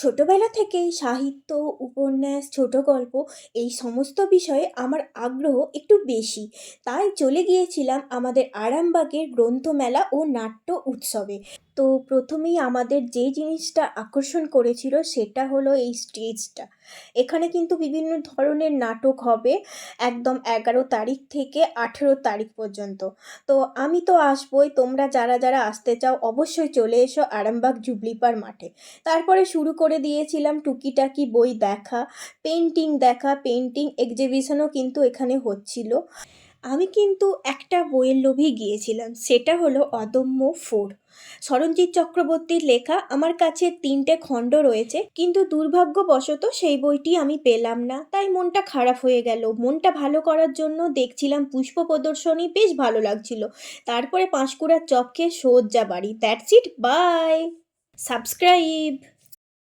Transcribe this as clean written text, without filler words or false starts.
ছোটবেলা থেকেই সাহিত্য, উপন্যাস, ছোট গল্প এই সমস্ত বিষয়ে আমার আগ্রহ একটু বেশি। তাই চলে গিয়েছিলাম আমাদের আরামবাগের গ্রন্থমেলা ও নাট্য উৎসবে। তো প্রথমেই আমাদের যে জিনিসটা আকর্ষণ করেছিল সেটা হলো এই স্টেজটা। এখানে কিন্তু বিভিন্ন ধরনের নাটক হবে একদম ১১ তারিখ থেকে ১৮ তারিখ পর্যন্ত। তো আমি তো আসবই, তোমরা যারা যারা আসতে চাও অবশ্যই চলে এসো আরামবাগ জুবলি মাঠে। তারপরে শুরু করে দিয়েছিলাম টুকিটাকি বই দেখা, পেন্টিং দেখা, পেন্টিং এক্সিবিশনও কিন্তু এখানে হচ্ছিল। আমি কিন্তু একটা বইয়ের লোভেই গিয়েছিলাম, সেটা হলো অদম্য 4। সরঞ্জিৎ চক্রবর্তীর লেখা। আমার কাছে ৩টে খণ্ড রয়েছে, কিন্তু দুর্ভাগ্যবশত সেই বইটি আমি পেলাম না, তাই মনটা খারাপ হয়ে গেল। মনটা ভালো করার জন্য দেখছিলাম পুষ্প প্রদর্শনী, বেশ ভালো লাগছিল। তারপরে পাঁশকুড়ার চপ খেয়ে সোজা বাড়ি। That's it, bye. সাবস্ক্রাইব।